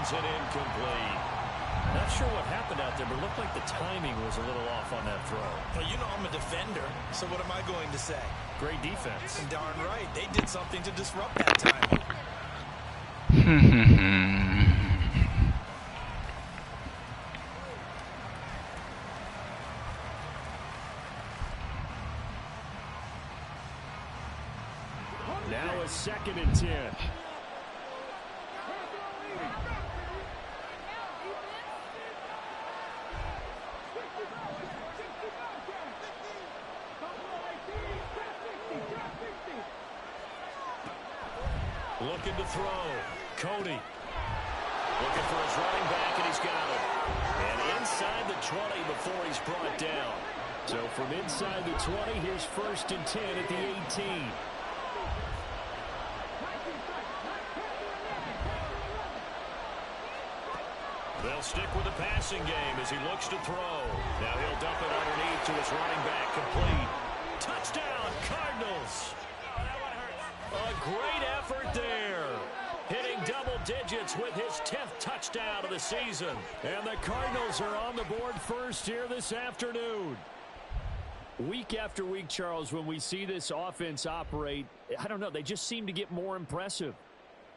Throws it incomplete. Not sure what happened out there, but it looked like the timing was a little off on that throw. Well, you know I'm a defender, so what am I going to say? Great defense. And darn right, they did something to disrupt that timing. Now a 2nd and 10. Looking to throw. Cody. Looking for his running back, and he's got it. And inside the 20 before he's brought down. So from inside the 20, here's 1st and 10 at the 18. They'll stick with the passing game as he looks to throw. Now he'll dump it underneath to his running back, complete. Touchdown, Cardinals. A great effort there. Hitting double digits with his 10th touchdown of the season. And the Cardinals are on the board first here this afternoon. Week after week, Charles, when we see this offense operate, I don't know, they just seem to get more impressive.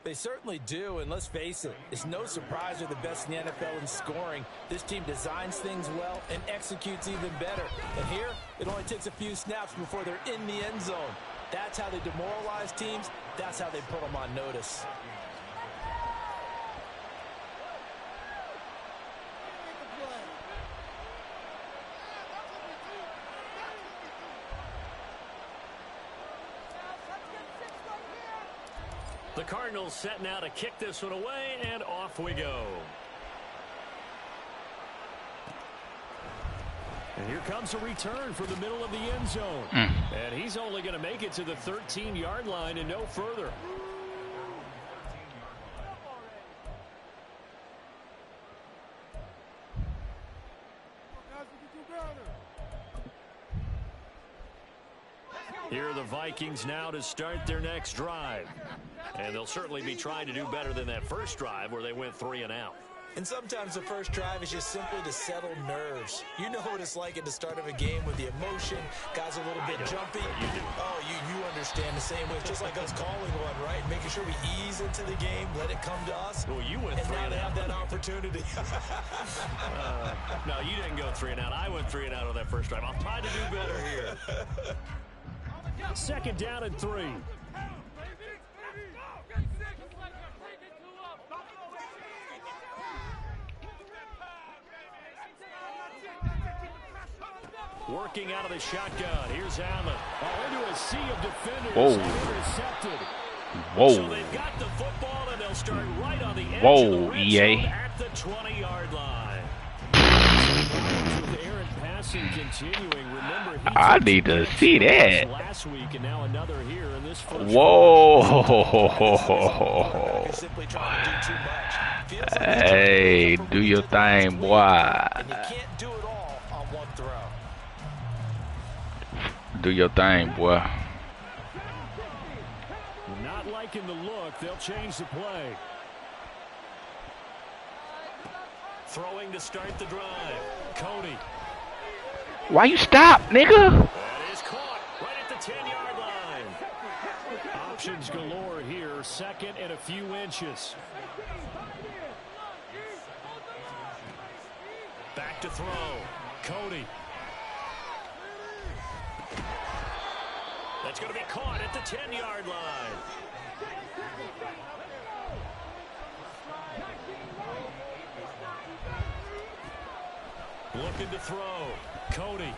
They certainly do, and let's face it, it's no surprise they're the best in the NFL in scoring. This team designs things well and executes even better. And here, it only takes a few snaps before they're in the end zone. That's how they demoralize teams. That's how they put them on notice. The Cardinals setting out to kick this one away, and off we go. And here comes a return from the middle of the end zone. And he's only going to make it to the 13-yard line and no further. Here are the Vikings now to start their next drive. And they'll certainly be trying to do better than that first drive where they went 3 and out. And sometimes the first drive is just simply to settle nerves. You know what it's like at the start of a game with the emotion. Guys a little bit jumpy. You do. Oh, you understand the same way. It's just like us calling one, right? Making sure we ease into the game, let it come to us. Well, you went 3 and and now they out. have that opportunity. No, you didn't go 3 and out. I went 3 and out on that first drive. I'll try to do better here. 2nd down and 3. Working out of the shotgun. Here's Allen. Into a sea of defenders. Whoa. Intercepted. Whoa. So they've got the football, and they'll start right on the edge Whoa, of the red EA. zone at the 20-yard line. With Aaron passing continuing. Remember, he I need to see that. last week, and now another here in this first Whoa. Simply trying to do too much. Feels like Hey, do your thing, boy. and you can't do it all on one throw. Do your thing, boy. Not liking the look. They'll change the play. Throwing to start the drive. Cody. Why you stop, nigga? That is caught right at the 10-yard line. Options galore here. 2nd and a few inches. Back to throw. Cody. That's going to be caught at the 10-yard line. Looking to throw. Cody.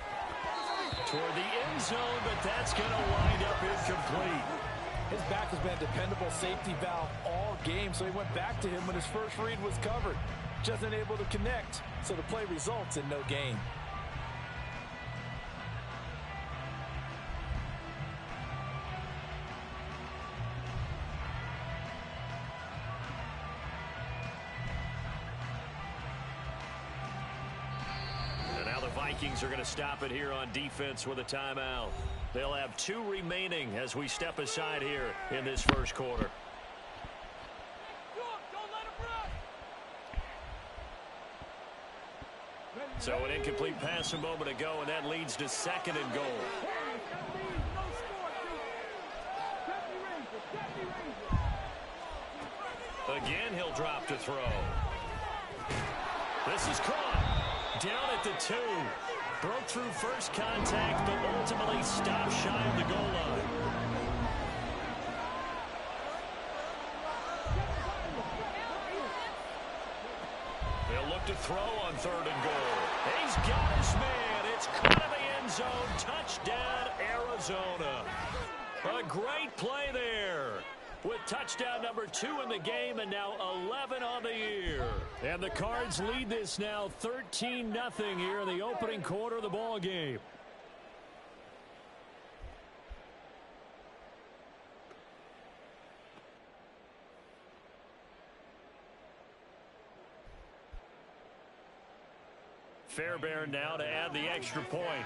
Toward the end zone, but that's going to wind up incomplete. His back has been a dependable safety valve all game, so he went back to him when his first read was covered. Just unable to connect, so the play results in no gain. Vikings are going to stop it here on defense with a timeout. They'll have 2 remaining as we step aside here in this first quarter. So an incomplete pass a moment ago, and that leads to 2nd and goal. Again, he'll drop to throw. This is caught. Down at the 2. Broke through first contact, but ultimately stopped shy of the goal line. They'll look to throw on 3rd and goal. He's got his man. It's caught in the end zone. Touchdown, Arizona. A great play there. With touchdown number 2 in the game and now 11 on the year. And the Cards lead this now 13-0 here in the opening quarter of the ball game. Fairbairn now to add the extra point.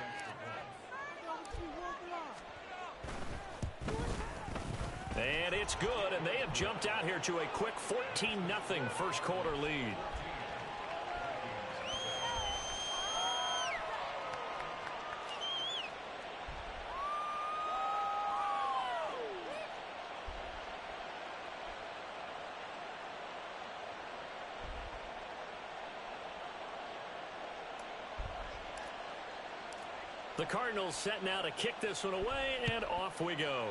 And it's good, and they have jumped out here to a quick 14-0 first quarter lead. The Cardinals set now to kick this one away, and off we go.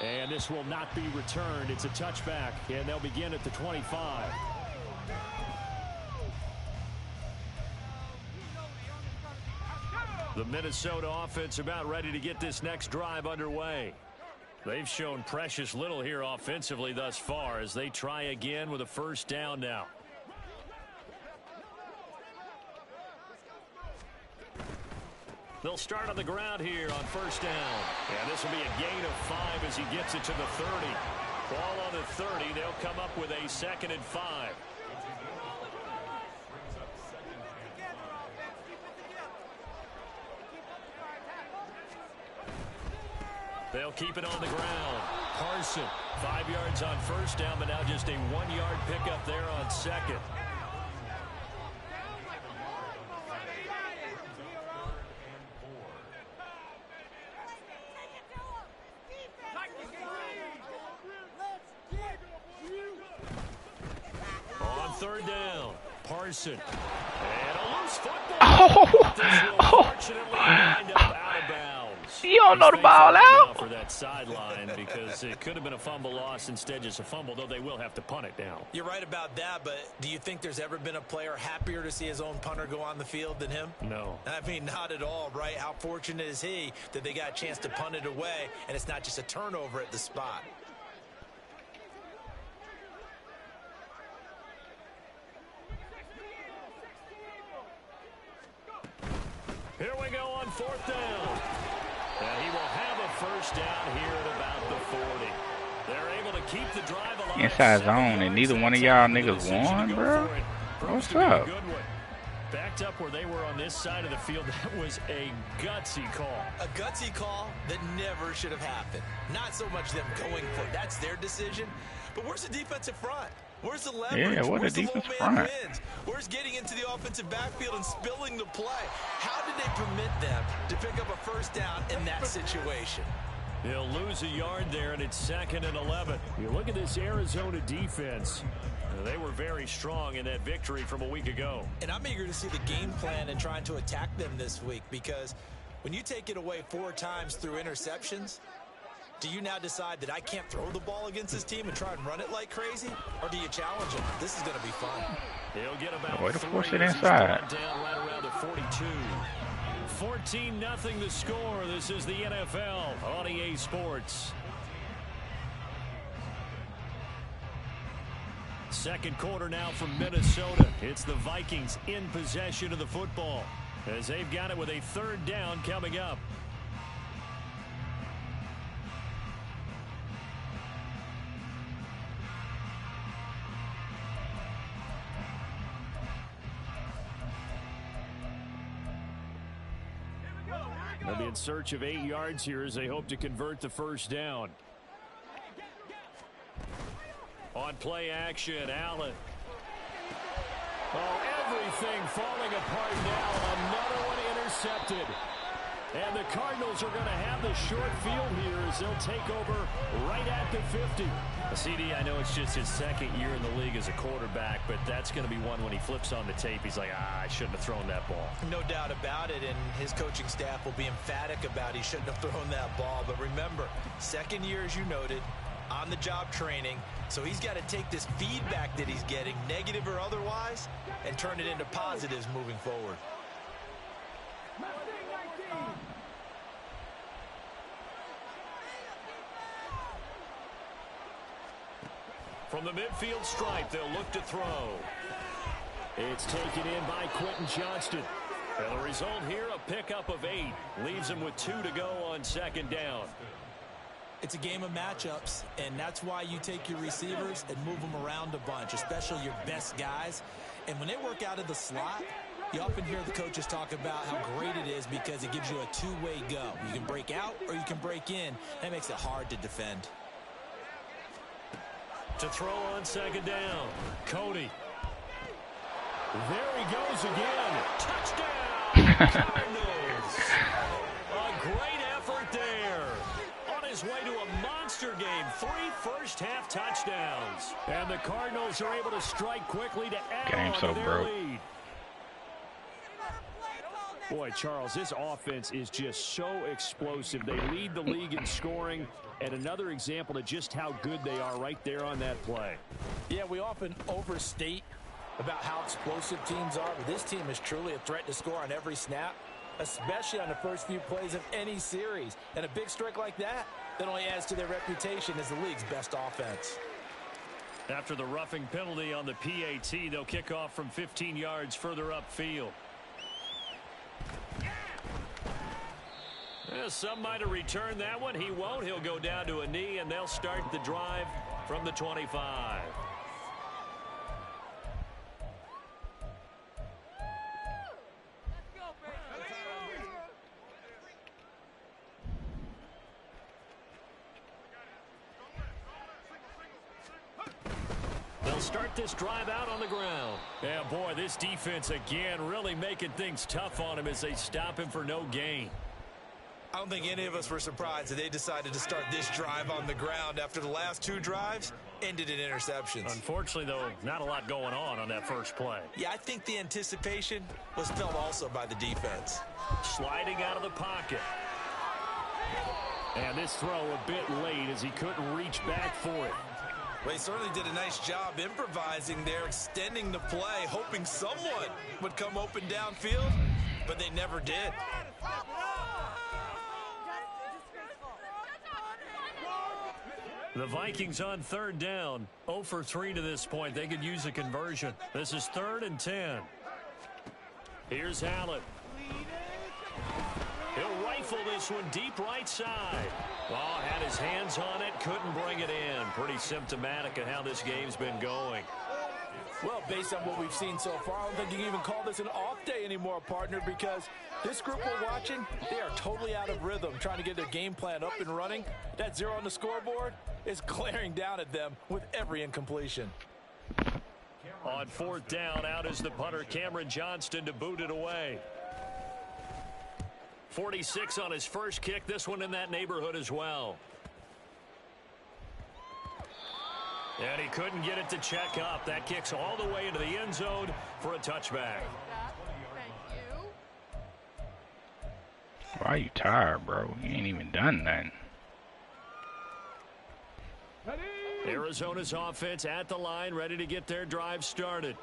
And this will not be returned. It's a touchback, and they'll begin at the 25. The Minnesota offense about ready to get this next drive underway. They've shown precious little here offensively thus far as they try again with a first down now. They'll start on the ground here on first down. And this will be a gain of 5 as he gets it to the 30. Ball on the 30. They'll come up with a 2nd and 5. They'll keep it on the ground. Carson, 5 yards on first down, but now just a 1-yard pickup there on 2nd. On 3rd down, Parson. And a loose football. Unfortunately, wind up out of bounds. You don't know the ball out. For that sideline because it could have been a fumble loss, instead just a fumble, though they will have to punt it down. You're right about that, but do you think there's ever been a player happier to see his own punter go on the field than him? No. I mean, not at all, right? How fortunate is he that they got a chance to punt it away, and it's not just a turnover at the spot. Here we go on 4th down. And he will have a first down here at about the 40. They're able to keep the drive alive. Inside zone, and neither one of y'all niggas won, bro. What's up? Backed up where they were on this side of the field. That was a gutsy call. A gutsy call that never should have happened. Not so much them going for it. That's their decision. But where's the defensive front? Where's the leverage? Yeah, what a defensive front. Where's getting into the offensive backfield and spilling the play? How did they permit them to pick up a first down in that situation? They'll lose a yard there, and it's 2nd and 11. You look at this Arizona defense. They were very strong in that victory from a week ago. And I'm eager to see the game plan and trying to attack them this week, because when you take it away 4 times through interceptions, do you now decide that I can't throw the ball against this team and try and run it like crazy? Or do you challenge them? This is going to be fun. He'll get about way to 3 force it as he's inside. down right around the 42. 14-0 the score. This is the NFL on EA Sports. Second quarter now from Minnesota. It's the Vikings in possession of the football as they've got it with a 3rd down coming up. They'll be in search of 8 yards here as they hope to convert the first down. On play action, Allen. Oh, everything falling apart now. Another one intercepted. And the Cardinals are going to have the short field here as they'll take over right at the 50. CD, I know it's just his second year in the league as a quarterback, but that's going to be one when he flips on the tape. He's like, I shouldn't have thrown that ball. No doubt about it, and his coaching staff will be emphatic about he shouldn't have thrown that ball. But remember, second year, as you noted, on-the-job training. So he's got to take this feedback that he's getting, negative or otherwise, and turn it into positives moving forward. From the midfield stripe, they'll look to throw. It's taken in by Quentin Johnston. And the result here, a pickup of 8. Leaves him with 2 to go on second down. It's a game of matchups, and that's why you take your receivers and move them around a bunch, especially your best guys. And when they work out of the slot, you often hear the coaches talk about how great it is because it gives you a two-way go. You can break out or you can break in. That makes it hard to defend. To throw on second down, Cody. There he goes again. Touchdown, Cardinals. A great effort there. On his way to a monster game, 3 first-half touchdowns. And the Cardinals are able to strike quickly to add on to their lead. Boy, Charles, this offense is just so explosive. They lead the league in scoring, and another example of just how good they are right there on that play. Yeah, we often overstate about how explosive teams are, but this team is truly a threat to score on every snap, especially on the first few plays of any series. And a big strike like that only adds to their reputation as the league's best offense. After the roughing penalty on the PAT, they'll kick off from 15 yards further upfield. Some might have returned that one. He won't. He'll go down to a knee, and they'll start the drive from the 25. They'll start this drive out on the ground. Yeah, boy, this defense again really making things tough on him as they stop him for no gain. I don't think any of us were surprised that they decided to start this drive on the ground after the last 2 drives ended in interceptions. Unfortunately, though, not a lot going on that first play. Yeah, I think the anticipation was felt also by the defense. Sliding out of the pocket. And this throw a bit late as he couldn't reach back for it. Well, he certainly did a nice job improvising there, extending the play, hoping someone would come open downfield, but they never did. The Vikings on third down, 0 for 3 to this point. They could use a conversion. This is 3rd and 10. Here's Allen. He'll rifle this one deep right side. Oh, had his hands on it, couldn't bring it in. Pretty symptomatic of how this game's been going. Well, based on what we've seen so far, I don't think you can even call this an off day anymore, partner, because this group we're watching, they are totally out of rhythm, trying to get their game plan up and running. That 0 on the scoreboard is glaring down at them with every incompletion. On 4th down, out is the punter, Cameron Johnston, to boot it away. 46 on his first kick, this one in that neighborhood as well. And he couldn't get it to check up. That kicks all the way into the end zone for a touchback. Why are you tired, bro? You ain't even done nothing. Arizona's offense at the line, ready to get their drive started.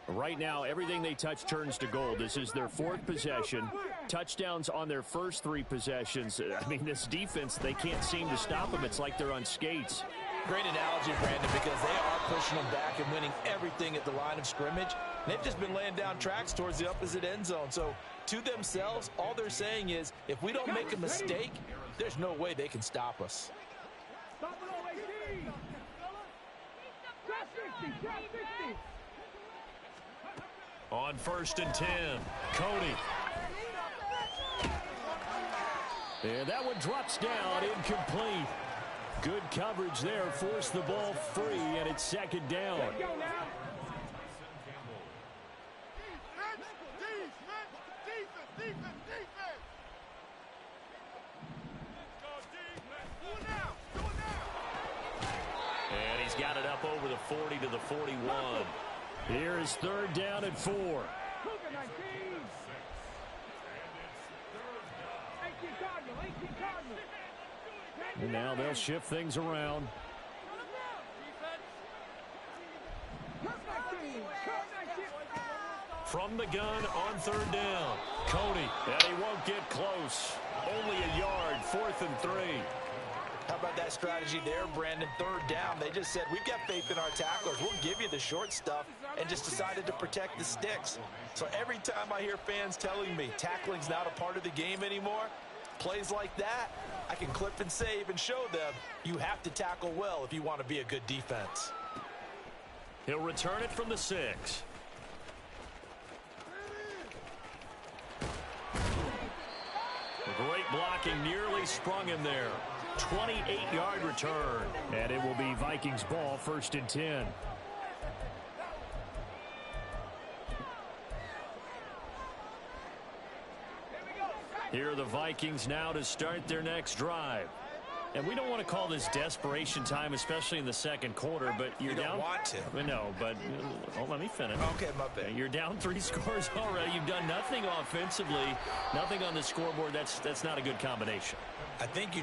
Right now, everything they touch turns to gold. This is their 4th possession. Touchdowns on their first 3 possessions. I mean, this defense, they can't seem to stop them. It's like they're on skates. Great analogy, Brandon, because they are pushing them back and winning everything at the line of scrimmage. They've just been laying down tracks towards the opposite end zone. So, to themselves, all they're saying is, if we don't make a mistake, there's no way they can stop us. On 1st and 10, Cody. And that one drops down, incomplete. Good coverage there. Forced the ball free, and it's second down. And he's got it up over the 40 to the 41. Here is third down and 4. And now they'll shift things around. From the gun on third down. Cody, and he won't get close. Only a yard, 4th and 3. How about that strategy there, Brandon? Third down. They just said, we've got faith in our tacklers. We'll give you the short stuff, and just decided to protect the sticks. So every time I hear fans telling me tackling's not a part of the game anymore, plays like that, I can clip and save and show them you have to tackle well if you want to be a good defense. He'll return it from the 6. Great blocking, nearly sprung him there. 28-yard return. And it will be Vikings ball, 1st and 10. Here are the Vikings now to start their next drive. And we don't want to call this desperation time, especially in the second quarter, but you're down. You don't want to. No, but let me finish. Okay, my bad. You're down 3 scores already. You've done nothing offensively, nothing on the scoreboard. That's not a good combination. I think you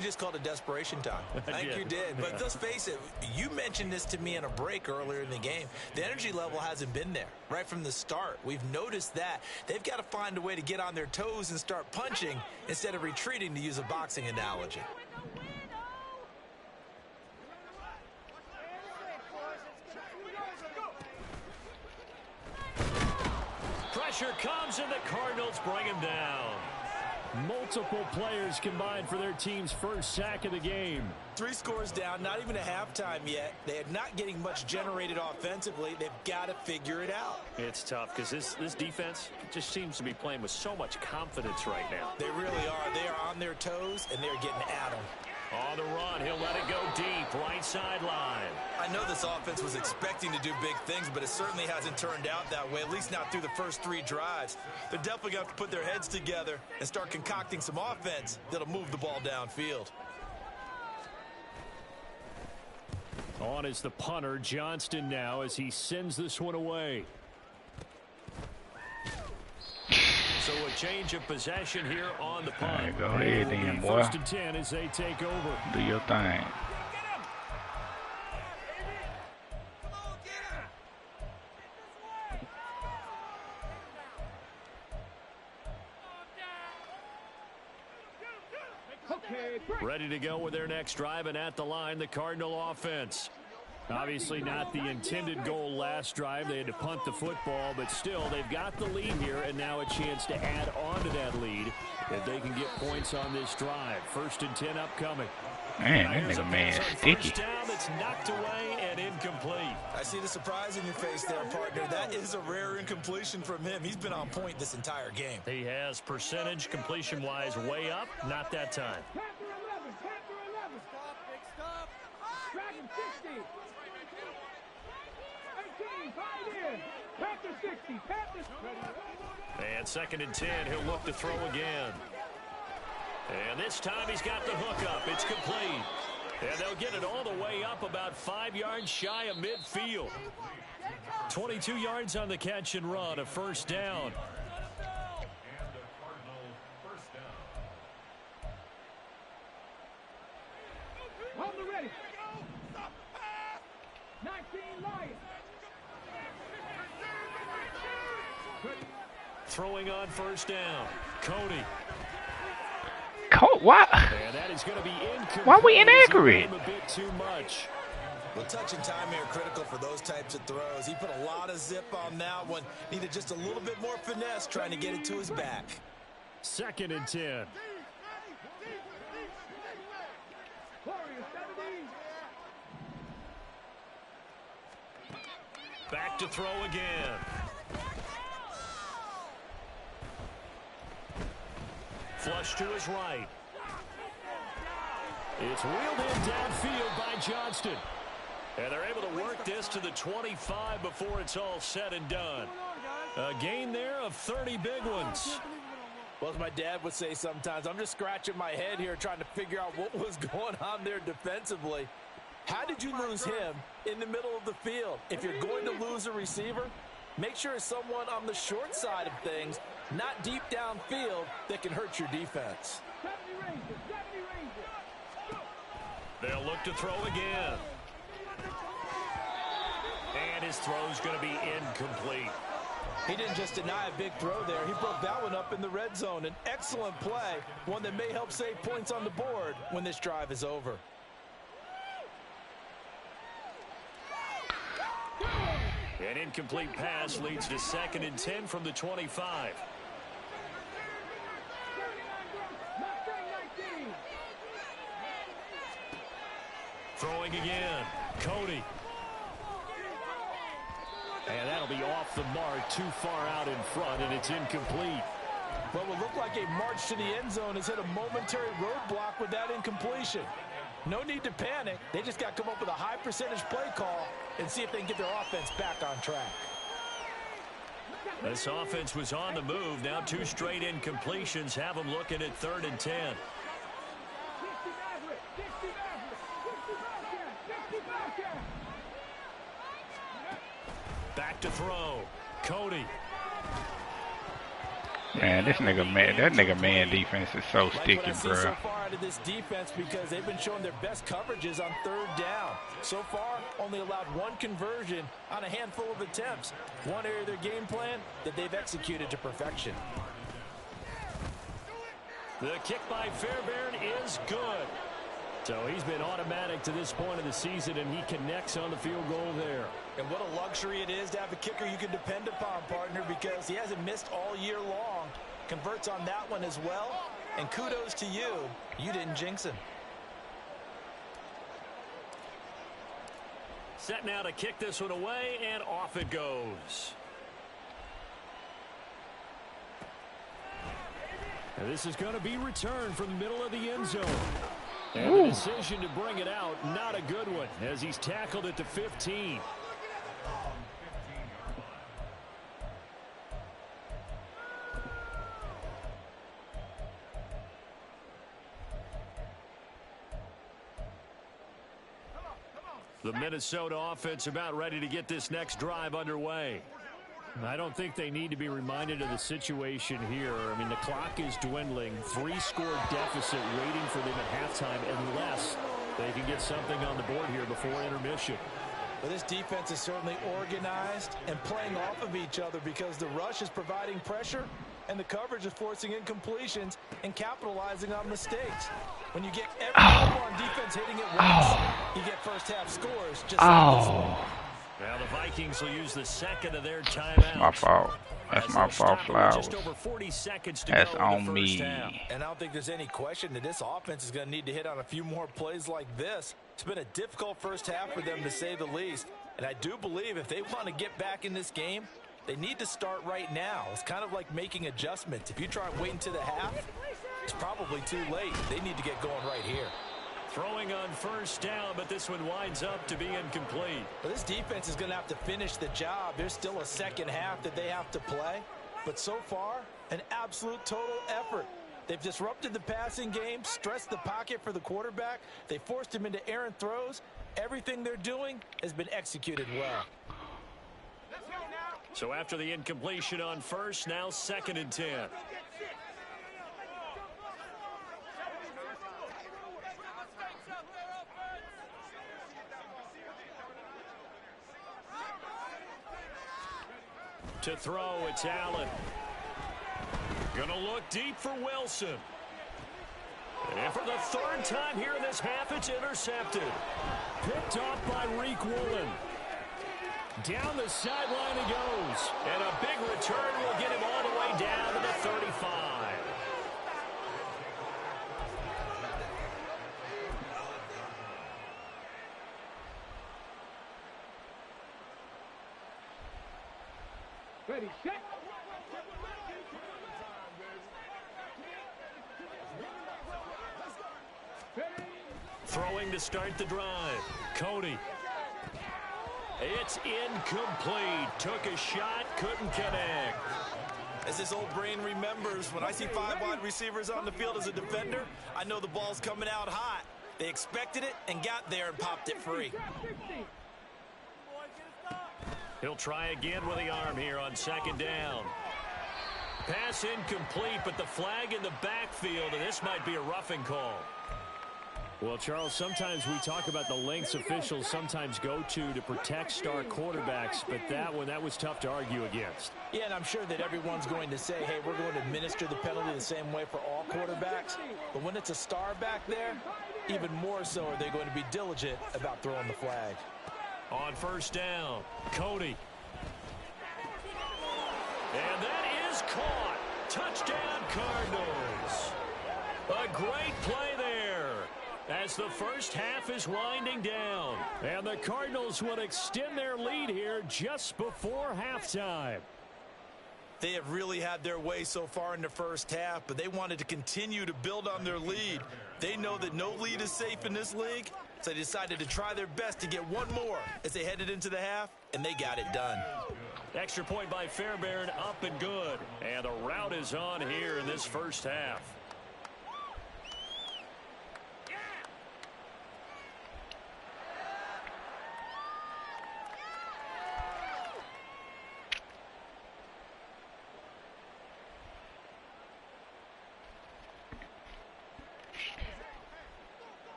just called it desperation time. I think you did. But let's face it, you mentioned this to me in a break earlier in the game. The energy level hasn't been there right from the start. We've noticed that. They've got to find a way to get on their toes and start punching instead of retreating, to use a boxing analogy. Pressure comes, and the Cardinals bring him down. Multiple players combined for their team's first sack of the game. 3 scores down, not even a halftime yet. They are not getting much generated offensively. They've got to figure it out. It's tough because this defense just seems to be playing with so much confidence right now. They really are. They are on their toes, and they're getting at them. On the run, he'll let it go deep, right sideline. I know this offense was expecting to do big things, but it certainly hasn't turned out that way, at least not through the first 3 drives. They're definitely going to have to put their heads together and start concocting some offense that'll move the ball downfield. On is the punter, Johnston, now as he sends this one away. So a change of possession here on the punt. Right, go ahead then, boy. 1st and 10 as they take over. Do your thing. Ready to go with their next drive, and at the line, the Cardinal offense. Obviously not the intended goal last drive. They had to punt the football, but still, they've got the lead here, and now a chance to add on to that lead if they can get points on this drive. 1st and 10 upcoming. Man, that nigga man sticky. Down that's knocked away and incomplete. I see the surprise in your face there, partner. That is a rare incompletion from him. He's been on point this entire game. He has percentage completion-wise way up. Not that time. And 2nd and 10, he'll look to throw again. And this time he's got the hook up. It's complete. And they'll get it all the way up about 5 yards shy of midfield. 22 yards on the catch and run, a 1st down. On the ready. 19 Lions. Throwing on 1st down. Cody. What? And that is going to be incomplete. Why are we inaccurate? A bit too much. Well, touch and time here critical for those types of throws. He put a lot of zip on that one. Needed just a little bit more finesse trying to get it to his back. 2nd and 10. Back to throw again. Flush to his right. It's wheeled in downfield by Johnston. And they're able to work this to the 25 before it's all said and done. A gain there of 30 big ones. Well, as my dad would say sometimes, I'm just scratching my head here trying to figure out what was going on there defensively. How did you lose him in the middle of the field? If you're going to lose a receiver, make sure it's someone on the short side of things, not deep downfield, that can hurt your defense. They'll look to throw again. And his throw's going to be incomplete. He didn't just deny a big throw there. He broke that one up in the red zone. An excellent play, one that may help save points on the board when this drive is over. An incomplete pass leads to 2nd and 10 from the 25. Throwing again. Cody. And that'll be off the mark, too far out in front, and it's incomplete. What will look like a march to the end zone has hit a momentary roadblock with that incompletion. No need to panic. They just got to come up with a high percentage play call and see if they can get their offense back on track. This offense was on the move. Now 2 straight incompletions have them looking at 3rd and 10. Back to throw. Cody. Man, this nigga man, that nigga man defense is so sticky, bro. So far out of this defense, because they've been showing their best coverages on 3rd down. So far, only allowed 1 conversion on a handful of attempts. One area of their game plan that they've executed to perfection. The kick by Fairbairn is good. So he's been automatic to this point of the season, and he connects on the field goal there. And what a luxury it is to have a kicker you can depend upon, partner, because he hasn't missed all year long. Converts on that one as well. And kudos to you. You didn't jinx him. Set now to kick this one away, and off it goes. And this is going to be returned from the middle of the end zone. And the decision to bring it out, not a good one, as he's tackled at the 15. The Minnesota offense about ready to get this next drive underway. I don't think they need to be reminded of the situation here. I mean, the clock is dwindling. 3-score deficit waiting for them at halftime unless they can get something on the board here before intermission. Well, this defense is certainly organized and playing off of each other because the rush is providing pressure and the coverage is forcing incompletions and capitalizing on mistakes. When you get every member on defense hitting it once, you get first-half scores just like this one. Now the Vikings will use the 2nd of their timeouts. That's my fault. That's my fault, Flowers. Just over 40 seconds to That's go on in the me. first half. And I don't think there's any question that this offense is going to need to hit on a few more plays like this. It's been a difficult first half for them, to say the least. And I do believe if they want to get back in this game, they need to start right now. It's kind of like making adjustments. If you try and wait until the half, it's probably too late. They need to get going right here. Throwing on first down, but this one winds up to be incomplete. Well, this defense is going to have to finish the job. There's still a second half that they have to play. But so far, an absolute total effort. They've disrupted the passing game, stressed the pocket for the quarterback. They forced him into errant throws. Everything they're doing has been executed well. So after the incompletion on first, now 2nd and 10. To throw, it's Allen. Gonna look deep for Wilson. And for the 3rd time here in this half, it's intercepted. Picked off by Reek Woolen. Down the sideline he goes. And a big return will get him all the way down to the 35. Ready, set. Ready, Throwing to start the drive. Cody. It's incomplete. Took a shot, couldn't connect. As his old brain remembers, when I see 5 wide receivers on the field as a defender, I know the ball's coming out hot. They expected it and got there and popped it free. He'll try again with the arm here on second down. Pass incomplete, but the flag in the backfield, and this might be a roughing call. Well, Charles, sometimes we talk about the lengths officials sometimes go to protect star quarterbacks, but that was tough to argue against. Yeah, and I'm sure that everyone's going to say, hey, we're going to administer the penalty the same way for all quarterbacks. But when it's a star back there, even more so are they going to be diligent about throwing the flag. On first down, Cody. And that is caught. Touchdown, Cardinals. A great play there as the first half is winding down. And the Cardinals will extend their lead here just before halftime. They have really had their way so far in the first half, but they wanted to continue to build on their lead. They know that no lead is safe in this league, so they decided to try their best to get one more as they headed into the half, and they got it done. Extra point by Fairbairn, up and good. And the route is on here in this first half.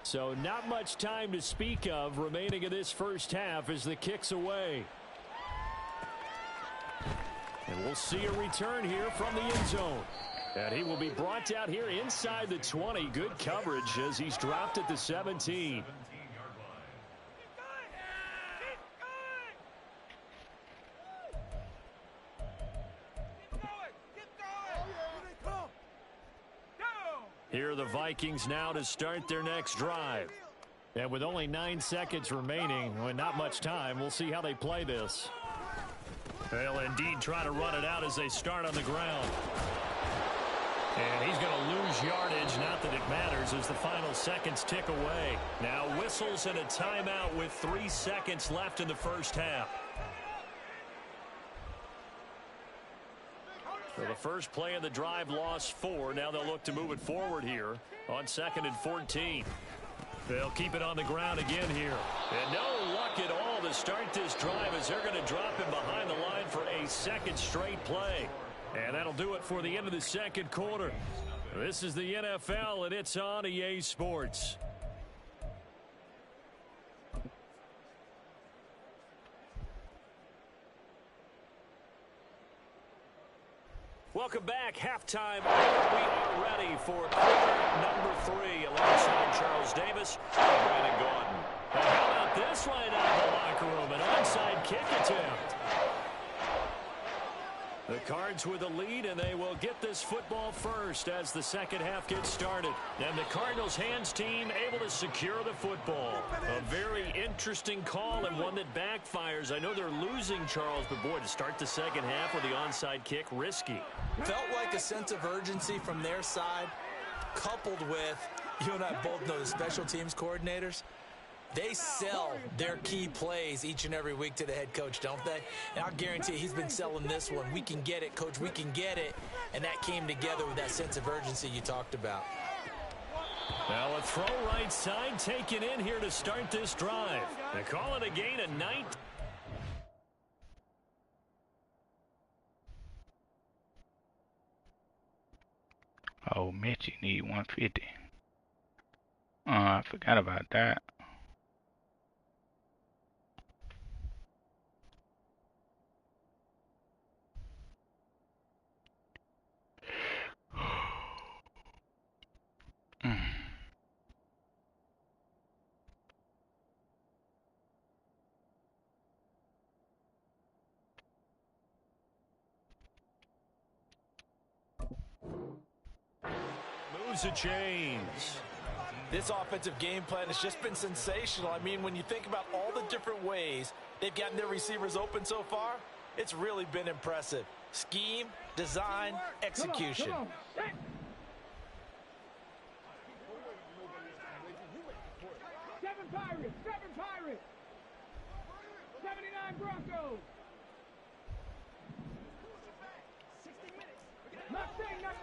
So not much time to speak of remaining in this first half as the kick's away. And we'll see a return here from the end zone. And he will be brought out here inside the 20. Good coverage as he's dropped at the 17. Here are the Vikings now to start their next drive. And with only 9 seconds remaining, with not much time, we'll see how they play this. They'll indeed try to run it out as they start on the ground. And he's going to lose yardage, not that it matters, as the final seconds tick away. Now whistles and a timeout with 3 seconds left in the first half. So the first play of the drive lost 4. Now they'll look to move it forward here on 2nd and 14. They'll keep it on the ground again here. And no luck at all to start this drive as they're going to drop him behind the line for a second straight play. And that'll do it for the end of the second quarter. This is the NFL, and it's on EA Sports. Welcome back. Halftime. We are ready for quarter number 3 alongside Charles Davis and Brandon Gordon. And how about this right out of the locker room? An onside kick attempt. The Cards with the lead, and they will get this football first as the second half gets started. And the Cardinals hands team able to secure the football. A very interesting call and one that backfires. I know they're losing, Charles, but boy, to start the second half with the onside kick, risky. Felt like a sense of urgency from their side, coupled with, you and I both know the special teams coordinators. They sell their key plays each and every week to the head coach, don't they? And I'll guarantee you he's been selling this one. We can get it, coach, we can get it. And that came together with that sense of urgency you talked about. Now a throw right side taken in here to start this drive. They call it a gain of 9. Oh, Mitchie need 150. I forgot about that. Moves the chains. This offensive game plan has just been sensational. I mean, when you think about all the different ways they've gotten their receivers open so far, It's really been impressive. Scheme, design, execution. Come on. 7 Pirates. 79 Broncos. Not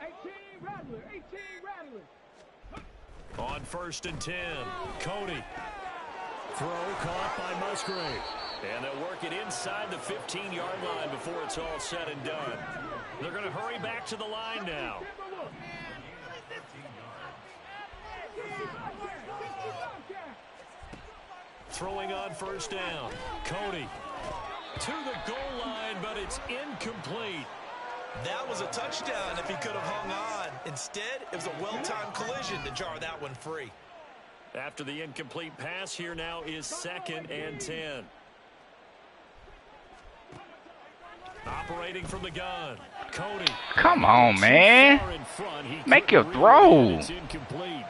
18 Rattler. 18 Rattler. On 1st and 10, Cody. Throw caught by Musgrave. And they'll work it inside the 15-yard line before it's all said and done. They're going to hurry back to the line now. Throwing on 1st down. Cody to the goal line, but it's incomplete. That was a touchdown if he could have hung on. Instead, it was a well-timed collision to jar that one free. After the incomplete pass, here now is 2nd and 10. Operating from the gun, Cody. Come on, man. Make your throw. It's incomplete.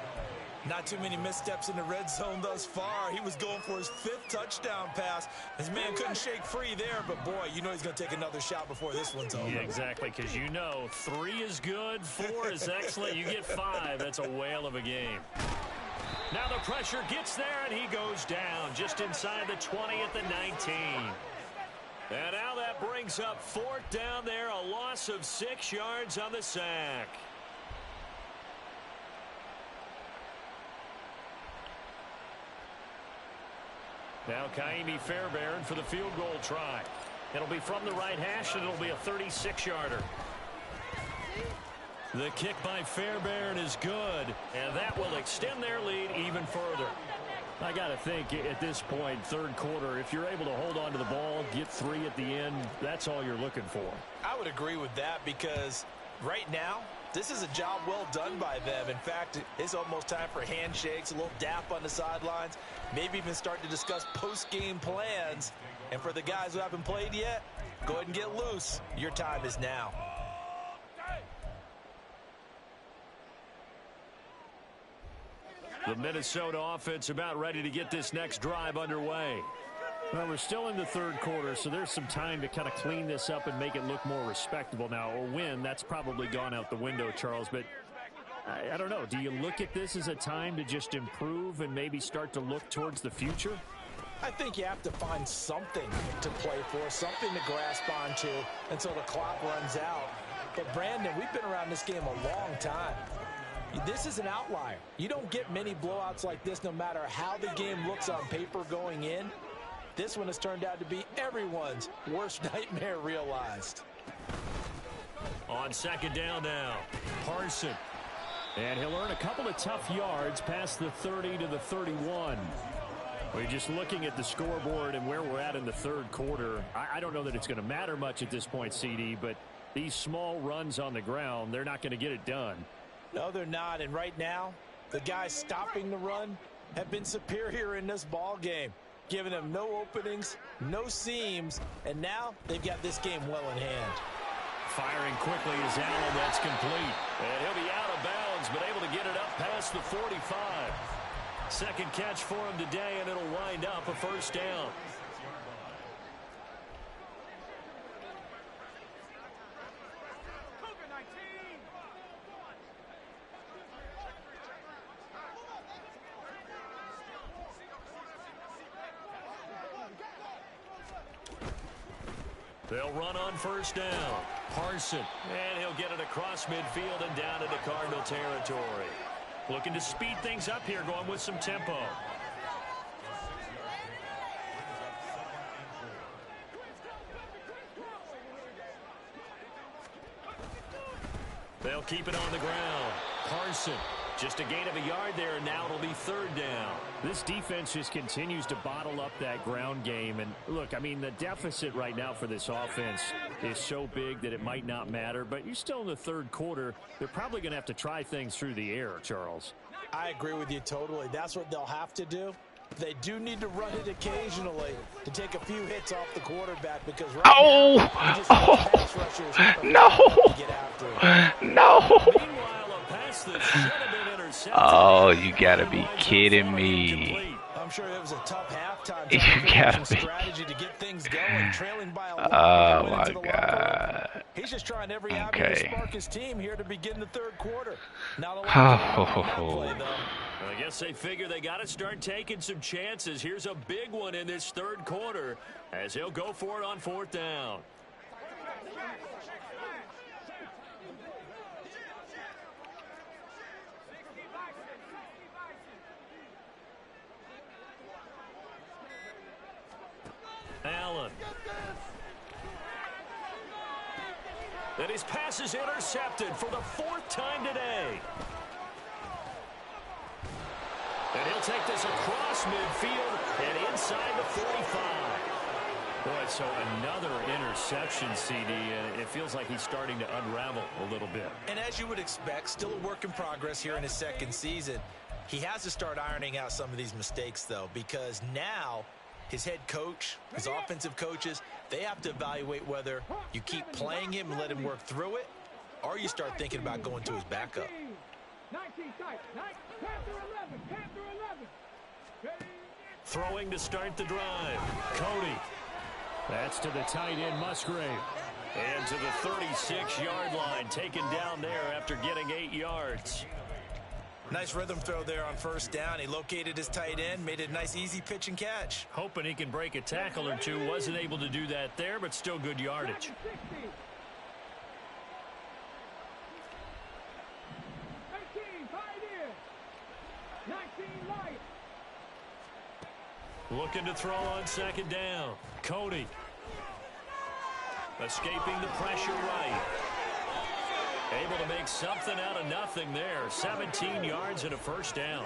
Not too many missteps in the red zone thus far. He was going for his 5th touchdown pass. His man couldn't shake free there, but boy, you know he's going to take another shot before this one's over. Yeah, exactly, because you know 3 is good, 4 is excellent. You get 5. That's a whale of a game. Now the pressure gets there, and he goes down just inside the 20 at the 19. And now that brings up 4th down there, a loss of 6 yards on the sack. Now Kaimi Fairbairn for the field goal try. It'll be from the right hash, and it'll be a 36-yarder. The kick by Fairbairn is good, and that will extend their lead even further. I got to think at this point, 3rd quarter, if you're able to hold on to the ball, get 3 at the end, that's all you're looking for. I would agree with that because right now, this is a job well done by them. In fact, it's almost time for handshakes, a little dap on the sidelines, maybe even start to discuss post-game plans. And for the guys who haven't played yet, go ahead and get loose. Your time is now. The Minnesota offense about ready to get this next drive underway. Well, we're still in the 3rd quarter, so there's some time to kind of clean this up and make it look more respectable. Now, a win, that's probably gone out the window, Charles, but I don't know. Do you look at this as a time to just improve and maybe start to look towards the future? I think you have to find something to play for, something to grasp onto until the clock runs out. But, Brandon, we've been around this game a long time. This is an outlier. You don't get many blowouts like this no matter how the game looks on paper going in. This one has turned out to be everyone's worst nightmare realized. On 2nd down now, Parson. And he'll earn a couple of tough yards past the 30 to the 31. We're just looking at the scoreboard and where we're at in the 3rd quarter. I don't know that it's going to matter much at this point, CD, but these small runs on the ground, they're not going to get it done. No, they're not. And right now, the guys stopping the run have been superior in this ball game, giving them no openings, no seams, and now they've got this game well in hand. Firing quickly is Allen. That's complete. And he'll be out of bounds, but able to get it up past the 45. 2nd catch for him today, and it'll wind up a 1st down. They'll run on 1st down. Parson. And he'll get it across midfield and down into Cardinal territory. Looking to speed things up here, going with some tempo. They'll keep it on the ground. Parson. Just a gain of a yard there, and now it'll be 3rd down. This defense just continues to bottle up that ground game. And look, I mean, the deficit right now for this offense is so big that it might not matter. But you're still in the 3rd quarter. They're probably going to have to try things through the air, Charles. I agree with you totally. That's what they'll have to do. They do need to run it occasionally to take a few hits off the quarterback because right now, pass rushers no. Meanwhile, a pass that should have been intercepted. Oh, you gotta be kidding me. I'm sure it was a tough half time You trying to figure out some gotta be. strategy to get things going, trailing by a lot. Oh Went my into the locker room. God. He's just trying every avenue to Okay. spark his team here to begin the third quarter. Not a lot going on in that play, though. Well, I guess they figure they got to start taking some chances. Here's a big one in this third quarter as he'll go for it on 4th down. Allen. And his pass is intercepted for the 4th time today. And he'll take this across midfield and inside the 45. Boy, so another interception, CD, and it feels like he's starting to unravel a little bit. And as you would expect, still a work in progress here in his second season. He has to start ironing out some of these mistakes, though, because now his head coach, his offensive coaches, they have to evaluate whether you keep playing him and let him work through it, or you start thinking about going to his backup. 19 tight. 10 through 11. Throwing to start the drive. Cody. That's to the tight end, Musgrave. And to the 36-yard line, taken down there after getting 8 yards. Nice rhythm throw there on 1st down. He located his tight end, made it a nice, easy pitch and catch. Hoping he can break a tackle or two. Wasn't able to do that there, but still good yardage. 18, pioneer. 19, light. Looking to throw on 2nd down. Cody. Escaping the pressure right. Able to make something out of nothing there. 17 yards and a 1st down.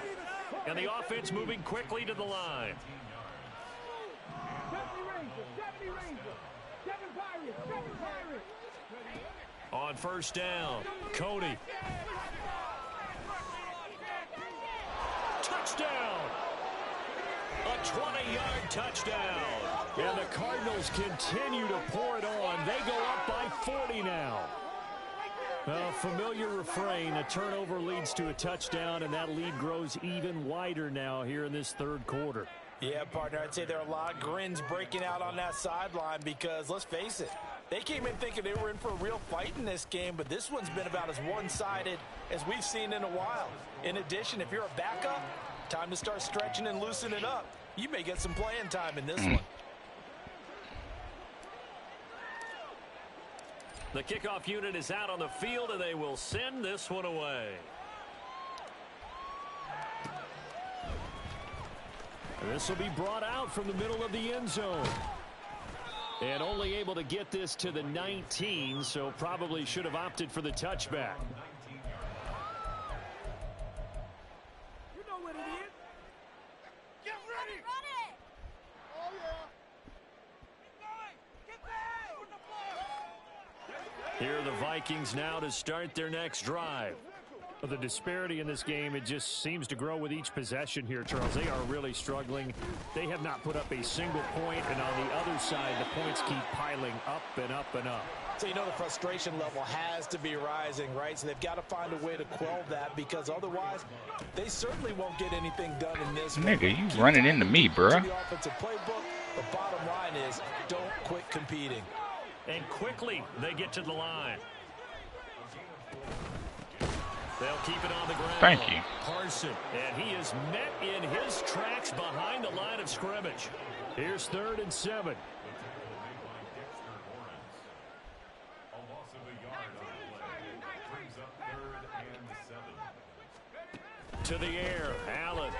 And the offense moving quickly to the line. 70 Rangers. 7 Pirates. On 1st down, Cody. Touchdown! A 20-yard touchdown. And the Cardinals continue to pour it on. They go up by 40 now. A familiar refrain, a turnover leads to a touchdown, and that lead grows even wider now here in this third quarter. Yeah, partner, I'd say there are a lot of grins breaking out on that sideline because, let's face it, they came in thinking they were in for a real fight in this game, but this one's been about as one-sided as we've seen in a while. In addition, if you're a backup, time to start stretching and loosening up. You may get some playing time in this one. The kickoff unit is out on the field, and they will send this one away. This will be brought out from the middle of the end zone. And only able to get this to the 19, so probably should have opted for the touchback. You know what it is. Get ready. Oh, yeah. Get back. Here are the Vikings now to start their next drive. The disparity in this game, it just seems to grow with each possession here, Charles. They are really struggling. They have not put up a single point, and on the other side, the points keep piling up and up and up. So you know the frustration level has to be rising, right? So they've got to find a way to quell that because otherwise they certainly won't get anything done in this one. Nigga, you running into me, bruh. The offensive playbook, the bottom line is don't quit competing. And quickly, they get to the line. They'll keep it on the ground. Thank you. Carson, and he is met in his tracks behind the line of scrimmage. Here's 3rd and 7. To the air, Allen.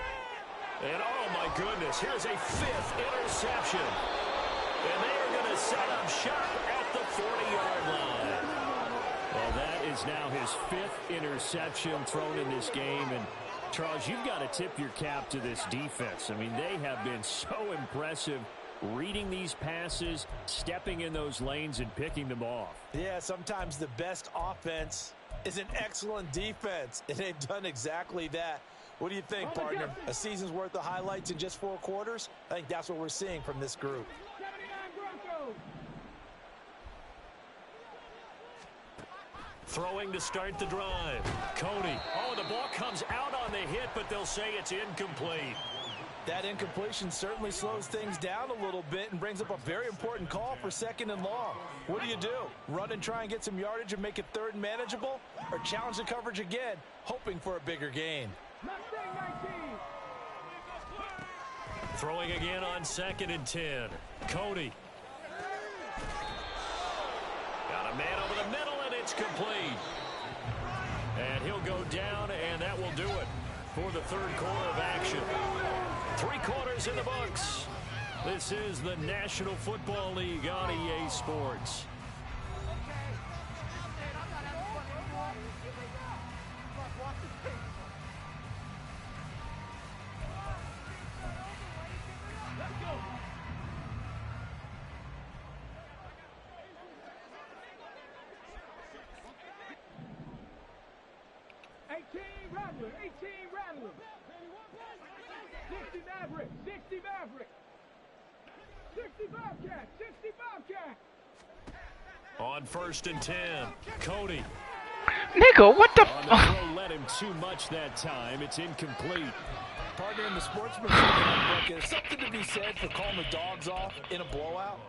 And oh my goodness, here's a 5th interception. And they are going to set up shop at the 40-yard line. Well, that is now his 5th interception thrown in this game. And, Charles, you've got to tip your cap to this defense. I mean, they have been so impressive reading these passes, stepping in those lanes, and picking them off. Yeah, sometimes the best offense is an excellent defense, and they've done exactly that. What do you think, partner? A season's worth of highlights in just 4 quarters? I think that's what we're seeing from this group. 79 Broncos. Throwing to start the drive. Cody. Oh, the ball comes out on the hit, but they'll say it's incomplete. That incompletion certainly slows things down a little bit and brings up a very important call for 2nd and long. What do? Run and try and get some yardage and make it 3rd and manageable? Or challenge the coverage again, hoping for a bigger gain? Throwing again on 2nd and 10. Cody. Got a man over the middle, and it's complete. And he'll go down, and that will do it for the 3rd quarter of action. 3 quarters in the books. This is the National Football League on EA Sports. On 1st and 10, Cody. Nigga, what the On the throw, led him too much that time. It's incomplete. Partner, in the sportsmanship handbook, there's something to be said for calling the dogs off in a blowout.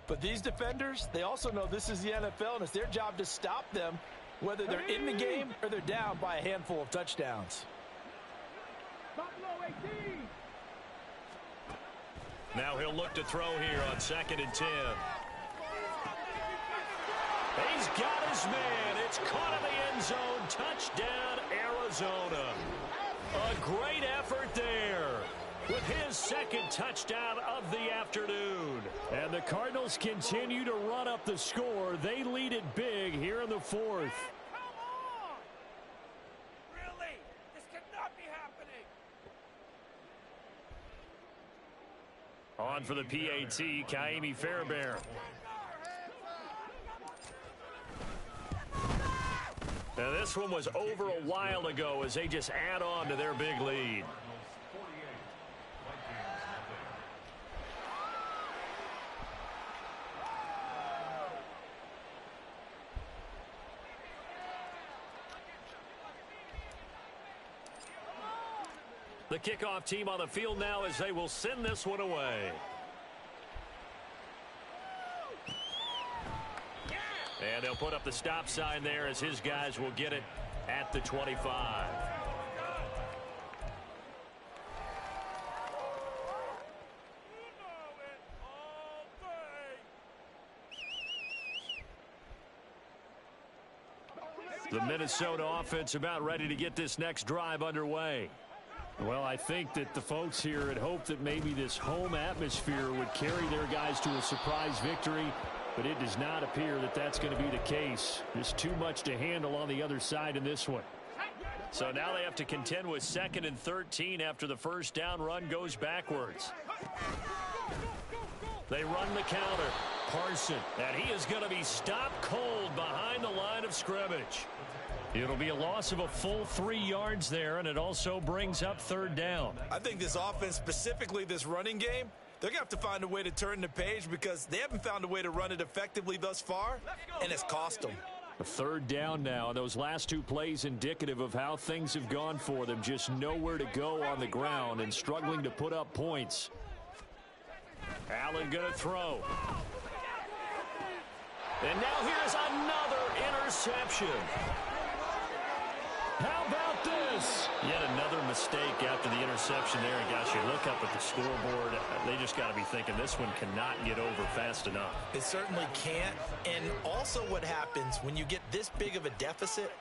But these defenders, they also know this is the NFL, and it's their job to stop them, whether they're in the game or they're down by a handful of touchdowns. Now he'll look to throw here on 2nd and 10. He's got his man. It's caught in the end zone. Touchdown, Arizona. A great effort there with his 2nd touchdown of the afternoon. And the Cardinals continue to run up the score. They lead it big here in the 4th. Really? This cannot be happening. On for the PAT, Kaimi Fairbairn. Now this one was over a while ago as they just add on to their big lead. The kickoff team on the field now as they will send this one away. And they'll put up the stop sign there as his guys will get it at the 25. The Minnesota offense about ready to get this next drive underway. Well, I think that the folks here had hoped that maybe this home atmosphere would carry their guys to a surprise victory, but it does not appear that that's going to be the case. There's too much to handle on the other side in this one. So now they have to contend with 2nd and 13 after the first down run goes backwards. They run the counter. Parson, and he is going to be stopped cold behind the line of scrimmage. It'll be a loss of a full 3 yards there, and it also brings up 3rd down. I think this offense, specifically this running game, they're going to have to find a way to turn the page because they haven't found a way to run it effectively thus far, and it's cost them. A 3rd down now, and those last 2 plays indicative of how things have gone for them. Just nowhere to go on the ground and struggling to put up points. Allen going to throw. And now here's another interception. How about this? Yet another mistake after the interception there. And gosh, you look up at the scoreboard, they just got to be thinking this one cannot get over fast enough. It certainly can't. And also what happens when you get this big of a deficit,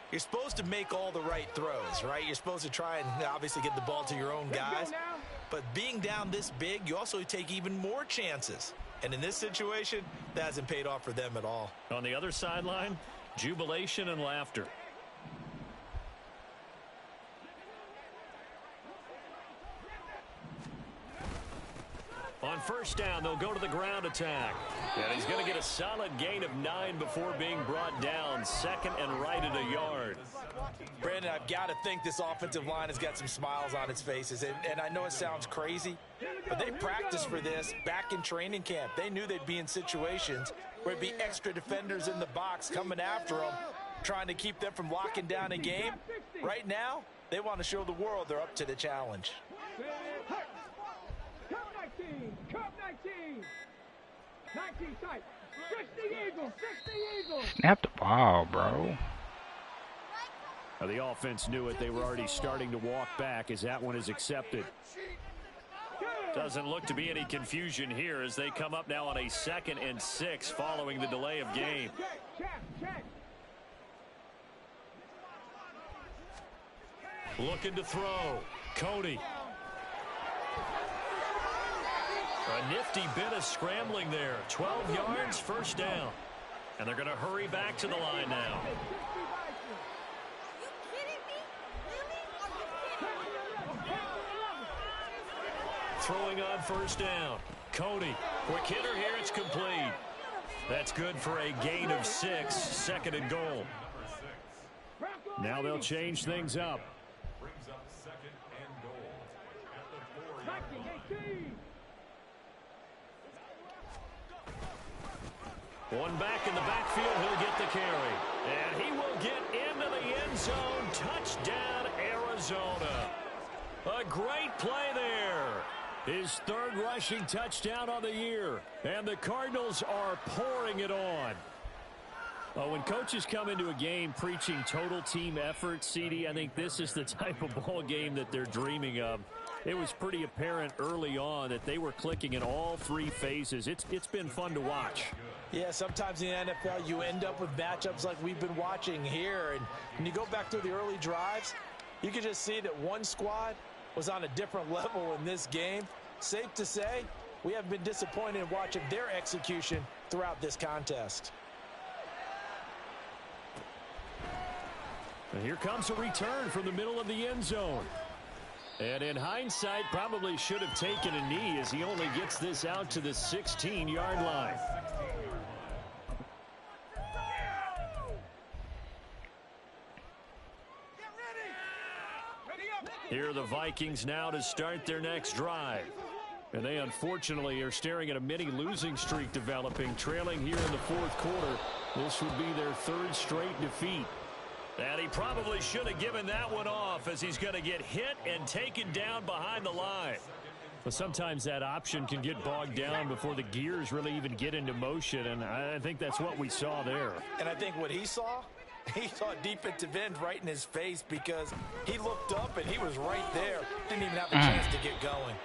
you're supposed to make all the right throws, right? You're supposed to try and obviously get the ball to your own guys. But being down this big, you also take even more chances. And in this situation, that hasn't paid off for them at all. On the other sideline, jubilation and laughter. On first down, they'll go to the ground attack. And he's going to get a solid gain of 9 before being brought down. 2nd and right at a yard. Brandon, I've got to think this offensive line has got some smiles on its faces. And I know it sounds crazy, but they practiced for this back in training camp. They knew they'd be in situations where it'd be extra defenders in the box coming after them, trying to keep them from locking down a game. Right now, they want to show the world they're up to the challenge. 19 tight. 60 Eagles. 60 Eagles. Snap the ball, bro. Now the offense knew it. They were already starting to walk back as that one is accepted. Doesn't look to be any confusion here as they come up now on a 2nd and 6 following the delay of game. Check. Looking to throw. Cody. A nifty bit of scrambling there. 12 yards, first down. And they're going to hurry back to the line now. Throwing on first down. Cody. Quick hitter here. It's complete. That's good for a gain of 6. 2nd and goal. Now they'll change things up. Brings up 2nd and goal. At the 4. One back in the backfield. He'll get the carry. And he will get into the end zone. Touchdown, Arizona. A great play there. His 3rd rushing touchdown on the year. And the Cardinals are pouring it on. Well, when coaches come into a game preaching total team effort, CD, I think this is the type of ball game that they're dreaming of. It was pretty apparent early on that they were clicking in all 3 phases. It's been fun to watch. Yeah, sometimes in the NFL you end up with matchups like we've been watching here. And when you go back through the early drives, you can just see that one squad was on a different level in this game. Safe to say, we have been disappointed in watching their execution throughout this contest. And here comes a return from the middle of the end zone. And in hindsight, probably should have taken a knee as he only gets this out to the 16-yard line. Here are the Vikings now to start their next drive. And they unfortunately are staring at a mini losing streak developing, trailing here in the 4th quarter. This would be their 3rd straight defeat. And he probably should have given that one off as he's going to get hit and taken down behind the line. But sometimes that option can get bogged down before the gears really even get into motion, and I think that's what we saw there. And I think what he saw defensive end right in his face because he looked up and he was right there. Didn't even have a chance to get going.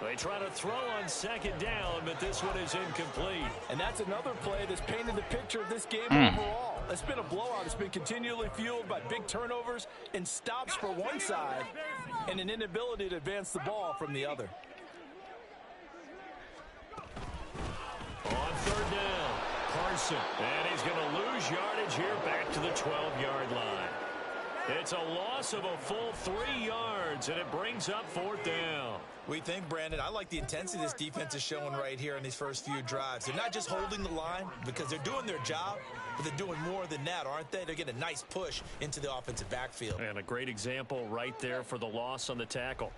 They try to throw on 2nd down, but this one is incomplete. And that's another play that's painted the picture of this game overall. It's been a blowout. It's been continually fueled by big turnovers and stops for one side and an inability to advance the ball from the other. On 3rd down, Carson. And he's going to lose yardage here back to the 12-yard line. It's a loss of a full 3 yards, and it brings up 4th down. We think, Brandon, I like the intensity this defense is showing right here in these first few drives. They're not just holding the line because they're doing their job, but they're doing more than that, aren't they? They're getting a nice push into the offensive backfield. And a great example right there for the loss on the tackle.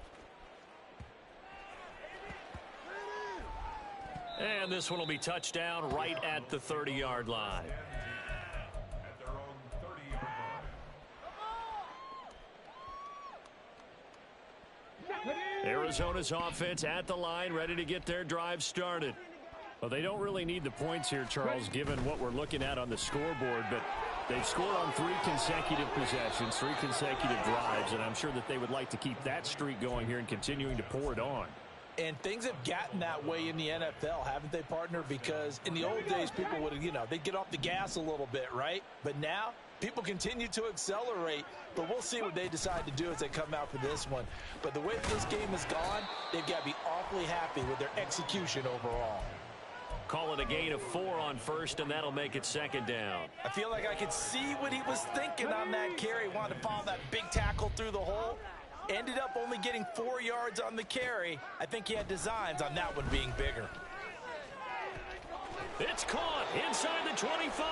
And this one will be touchdown right at the 30-yard line. At their own 30-yard line. Arizona's offense at the line, ready to get their drive started. Well, they don't really need the points here, Charles, given what we're looking at on the scoreboard, but they've scored on 3 consecutive possessions, 3 consecutive drives, and I'm sure that they would like to keep that streak going here and continuing to pour it on. And things have gotten that way in the NFL, haven't they, partner? Because in the old days, people would, they'd get off the gas a little bit, right? But now, people continue to accelerate, but we'll see what they decide to do as they come out for this one. But the way that this game has gone, they've got to be awfully happy with their execution overall. Call it a gain of 4 on 1st, and that'll make it 2nd down. I feel like I could see what he was thinking on that carry. Wanted to follow that big tackle through the hole. Ended up only getting 4 yards on the carry. I think he had designs on that one being bigger. It's caught inside the 25.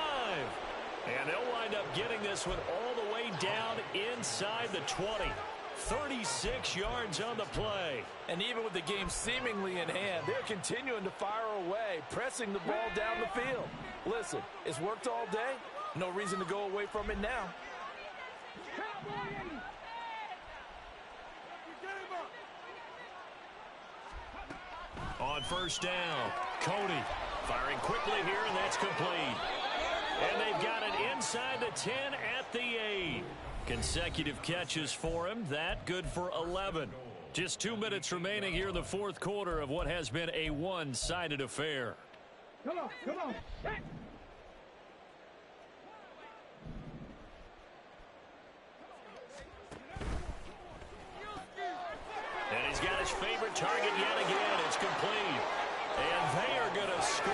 And they'll wind up getting this one all the way down inside the 20. 36 yards on the play. And even with the game seemingly in hand, they're continuing to fire away, pressing the ball down the field. Listen, it's worked all day. No reason to go away from it now. On 1st down, Cody. Firing quickly here, and that's complete. And they've got it inside the 10 at the 8. Consecutive catches for him. That good for 11. Just 2 minutes remaining here in the fourth quarter of what has been a one-sided affair. Come on, come on. Hey. And he's got his favorite target yet again. It's complete. And they are going to score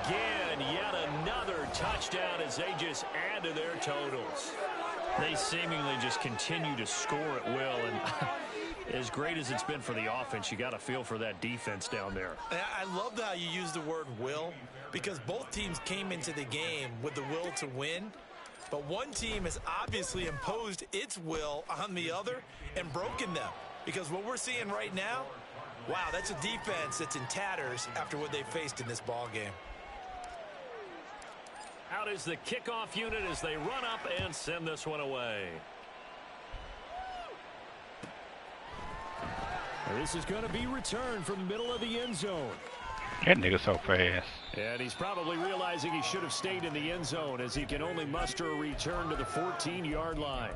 again. Yet another touchdown as they just add to their totals. They seemingly just continue to score at will. And as great as it's been for the offense, you got to feel for that defense down there. I love how you use the word will, because both teams came into the game with the will to win. But one team has obviously imposed its will on the other and broken them. Because what we're seeing right now, wow, that's a defense that's in tatters after what they faced in this ball game. Out is the kickoff unit as they run up and send this one away. And this is going to be returned from the middle of the end zone. That nigga so fast. And he's probably realizing he should have stayed in the end zone as he can only muster a return to the 14-yard line.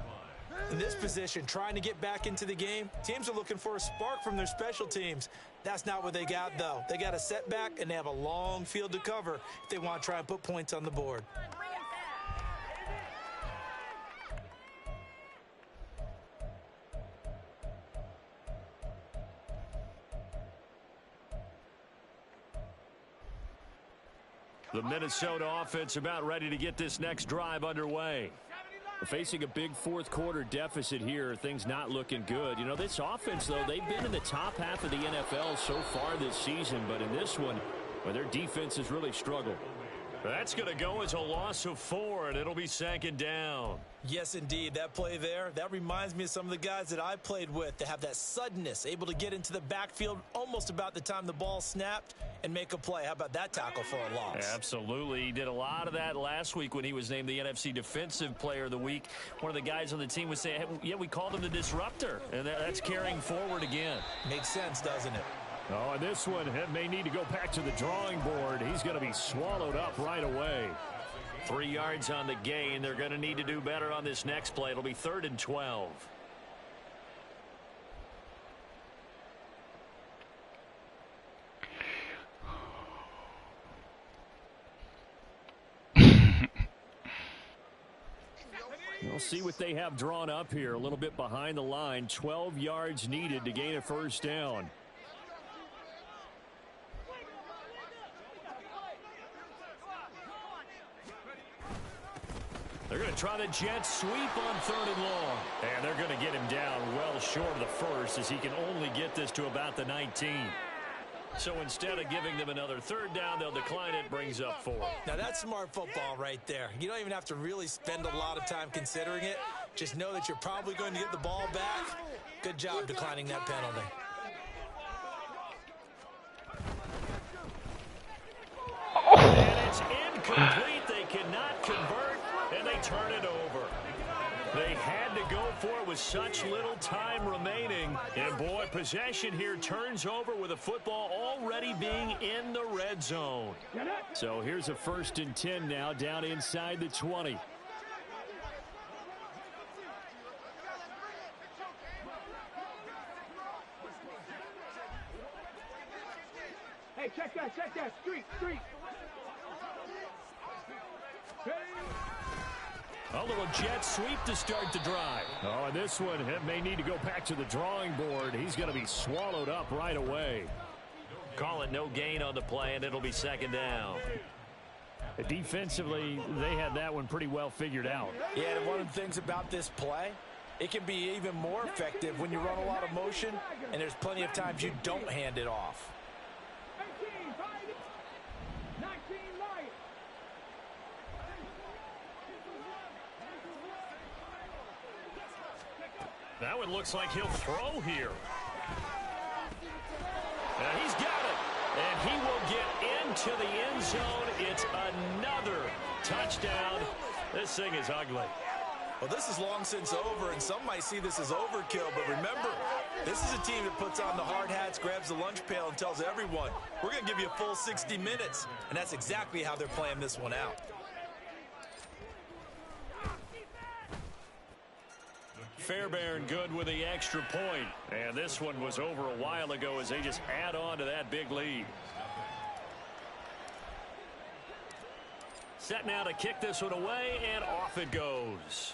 In this position, trying to get back into the game, teams are looking for a spark from their special teams. That's not what they got, though. They got a setback, and they have a long field to cover if they want to try and put points on the board. The Minnesota offense about ready to get this next drive underway. Facing a big fourth quarter deficit here, things not looking good. You know, this offense, though, they've been in the top half of the NFL so far this season, but in this one, well, their defense has really struggled. That's going to go as a loss of 4, and it'll be second down. Yes, indeed. That play there, that reminds me of some of the guys that I played with that have that suddenness, able to get into the backfield almost about the time the ball snapped and make a play. How about that tackle for a loss? Absolutely. He did a lot of that last week when he was named the NFC Defensive Player of the Week. One of the guys on the team was saying, hey, yeah, we called him the disruptor, and that's carrying forward again. Makes sense, doesn't it? Oh, and this one may need to go back to the drawing board. He's going to be swallowed up right away. 3 yards on the gain. They're going to need to do better on this next play. It'll be 3rd and 12. We'll see what they have drawn up here. A little bit behind the line. 12 yards needed to gain a first down. They're going to try the jet sweep on 3rd and long. And they're going to get him down well short of the first as he can only get this to about the 19. So instead of giving them another 3rd down, they'll decline it, brings up 4. Now that's smart football right there. You don't even have to really spend a lot of time considering it. Just know that you're probably going to get the ball back. Good job declining that penalty. And it's incomplete. They cannot convert, and they turn it over. They had to go for it with such little time remaining. And, boy, possession here turns over with a football already being in the red zone. So here's a 1st and 10 now down inside the 20. Hey, check that. Street. Hey. A little jet sweep to start the drive. Oh, and this one may need to go back to the drawing board. He's going to be swallowed up right away. Call it no gain on the play, and it'll be 2nd down. Defensively, they had that one pretty well figured out. Yeah, and one of the things about this play, it can be even more effective when you run a lot of motion, and there's plenty of times you don't hand it off. 18, 19, Lions. That one looks like he'll throw here. And he's got it. And he will get into the end zone. It's another touchdown. This thing is ugly. Well, this is long since over, and some might see this as overkill. But remember, This is a team that puts on the hard hats, grabs the lunch pail, and tells everyone, we're going to give you a full 60 minutes. And that's exactly how they're playing this one out. Fairbairn good with the extra point. And this one was over a while ago as they just add on to that big lead. Set now to kick this one away, and off it goes.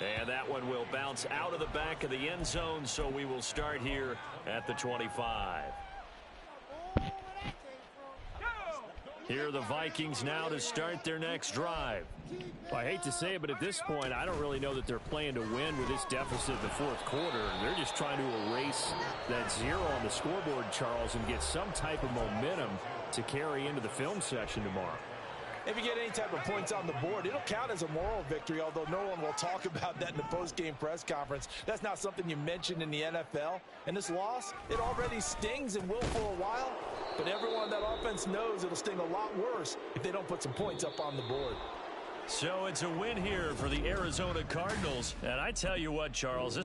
And that one will bounce out of the back of the end zone, so we will start here at the 25. Here are the Vikings now to start their next drive. Well, I hate to say it, but at this point, I don't really know that they're playing to win with this deficit in the fourth quarter. They're just trying to erase that 0 on the scoreboard, Charles, and get some type of momentum to carry into the film section tomorrow. If you get any type of points on the board, it'll count as a moral victory, although no one will talk about that in the post-game press conference. That's not something you mentioned in the NFL. And this loss, it already stings and will for a while, but everyone on that offense knows it'll sting a lot worse if they don't put some points up on the board. So it's a win here for the Arizona Cardinals. And I tell you what, Charles,